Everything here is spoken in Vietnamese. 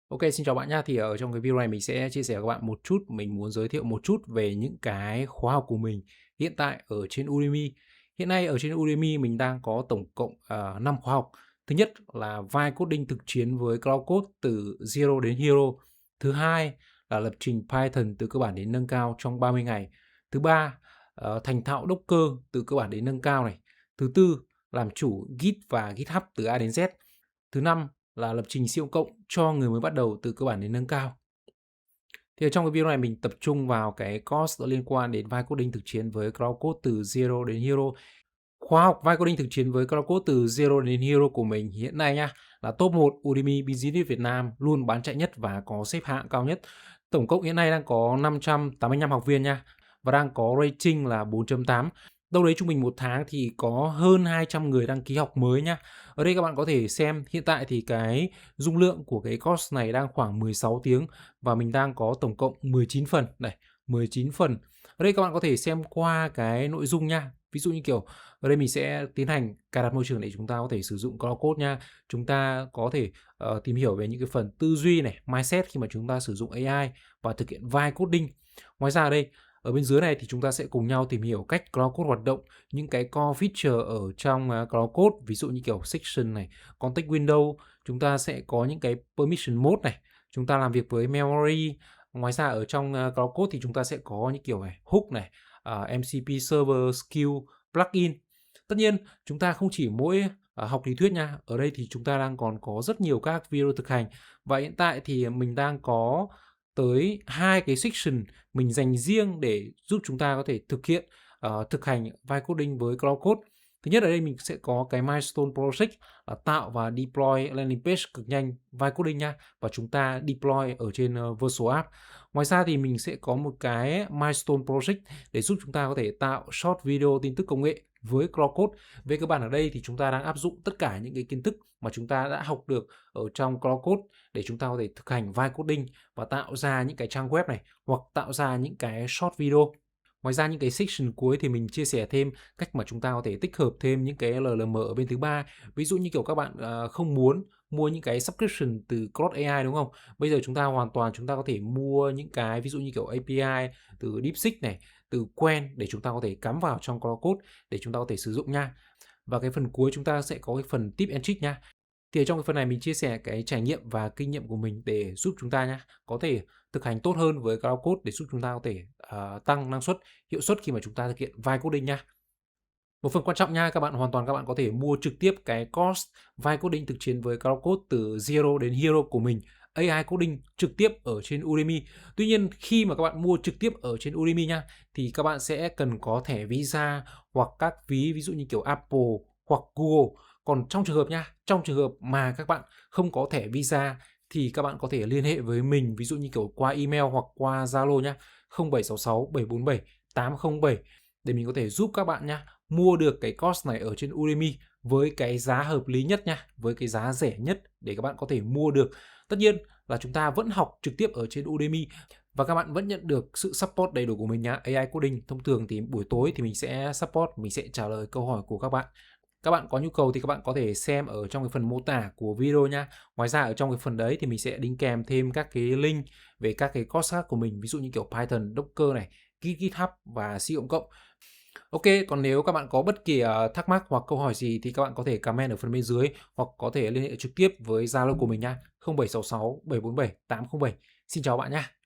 Ok, xin chào bạn nhá. Thì ở trong cái video này mình sẽ chia sẻ với các bạn một chút, mình muốn giới thiệu một chút về những cái khóa học của mình hiện tại ở trên Udemy. Hiện nay ở trên Udemy mình đang có tổng cộng 5 khóa học. Thứ nhất là vibe coding thực chiến với Cloud Code từ Zero đến Hero. Thứ hai là lập trình Python từ cơ bản đến nâng cao trong 30 ngày. Thứ ba, thành thạo Docker từ cơ bản đến nâng cao này. Thứ tư, làm chủ Git và GitHub từ A đến Z. Thứ năm là lập trình siêu cộng cho người mới bắt đầu từ cơ bản đến nâng cao. Thì ở trong cái video này mình tập trung vào cái course liên quan đến vibe coding thực chiến với Cloud Code từ Zero đến Hero. Khóa học vibe coding thực chiến với Cloud Code từ Zero đến Hero của mình hiện nay nha là top 1 Udemy Business Việt Nam, luôn bán chạy nhất và có xếp hạng cao nhất. Tổng cộng hiện nay đang có 585 học viên nha và đang có rating là 4.8. Đâu đấy trung bình một tháng thì có hơn 200 người đăng ký học mới nha. Ở đây các bạn có thể xem hiện tại thì cái dung lượng của cái course này đang khoảng 16 tiếng và mình đang có tổng cộng 19 phần. Này, 19 phần. Ở đây các bạn có thể xem qua cái nội dung nha. Ví dụ như kiểu ở đây mình sẽ tiến hành cài đặt môi trường để chúng ta có thể sử dụng Cloud Code nha. Chúng ta có thể tìm hiểu về những cái phần tư duy này, mindset khi mà chúng ta sử dụng AI và thực hiện vibe coding. Ngoài ra ở đây, ở bên dưới này thì chúng ta sẽ cùng nhau tìm hiểu cách Cloud Code hoạt động, những cái core feature ở trong Cloud Code, ví dụ như kiểu section này, context window, chúng ta sẽ có những cái permission mode này, chúng ta làm việc với memory. Ngoài ra ở trong Cloud Code thì chúng ta sẽ có những kiểu này, hook này, MCP server skill, plugin. Tất nhiên, chúng ta không chỉ mỗi học lý thuyết nha. Ở đây thì chúng ta đang còn có rất nhiều các video thực hành. Và hiện tại thì mình đang có tới 2 cái section mình dành riêng để giúp chúng ta có thể thực hiện thực hành vibe coding với Cloud Code. Thứ nhất ở đây mình sẽ có cái milestone project là tạo và deploy landing page cực nhanh vibe coding nha, và chúng ta deploy ở trên Virtual App. Ngoài ra thì mình sẽ có một cái milestone project để giúp chúng ta có thể tạo short video tin tức công nghệ với Cloud Code. Về cơ bản ở đây thì chúng ta đang áp dụng tất cả những cái kiến thức mà chúng ta đã học được ở trong Cloud Code để chúng ta có thể thực hành vibe coding và tạo ra những cái trang web này hoặc tạo ra những cái short video. Ngoài ra những cái section cuối thì mình chia sẻ thêm cách mà chúng ta có thể tích hợp thêm những cái LLM ở bên thứ ba. Ví dụ như kiểu các bạn không muốn mua những cái subscription từ Claude AI đúng không? Bây giờ chúng ta hoàn toàn chúng ta có thể mua những cái ví dụ như kiểu API từ DeepSeek này, từ Quen để chúng ta có thể cắm vào trong Cloud Code để chúng ta có thể sử dụng nha. Và cái phần cuối chúng ta sẽ có cái phần tip and trick nha. Thì ở trong cái phần này mình chia sẻ cái trải nghiệm và kinh nghiệm của mình để giúp chúng ta nhá, có thể thực hành tốt hơn với Cloud Code để giúp chúng ta có thể tăng năng suất, hiệu suất khi mà chúng ta thực hiện vibe coding nha. Một phần quan trọng nha, các bạn có thể mua trực tiếp cái course vibe coding thực chiến với Cloud Code từ Zero đến Hero của mình, AI coding trực tiếp ở trên Udemy. Tuy nhiên khi mà các bạn mua trực tiếp ở trên Udemy nha, thì các bạn sẽ cần có thẻ Visa hoặc các ví dụ như kiểu Apple hoặc Google. Còn trong trường hợp nha, trong trường hợp mà các bạn không có thẻ Visa thì các bạn có thể liên hệ với mình, ví dụ như kiểu qua email hoặc qua Zalo nhá, 0766 747 807 để mình có thể giúp các bạn nha mua được cái course này ở trên Udemy với cái giá hợp lý nhất nha, với cái giá rẻ nhất để các bạn có thể mua được. Tất nhiên là chúng ta vẫn học trực tiếp ở trên Udemy và các bạn vẫn nhận được sự support đầy đủ của mình nhá. AI coding thông thường thì buổi tối thì mình sẽ support, mình sẽ trả lời câu hỏi của các bạn. Các bạn có nhu cầu thì các bạn có thể xem ở trong cái phần mô tả của video nha. Ngoài ra ở trong cái phần đấy thì mình sẽ đính kèm thêm các cái link về các cái course khác của mình, ví dụ như kiểu Python, Docker này, GitHub và C cộng. Ok, còn nếu các bạn có bất kỳ thắc mắc hoặc câu hỏi gì thì các bạn có thể comment ở phần bên dưới hoặc có thể liên hệ trực tiếp với Zalo của mình nha. 0766 747 807. Xin chào bạn nha.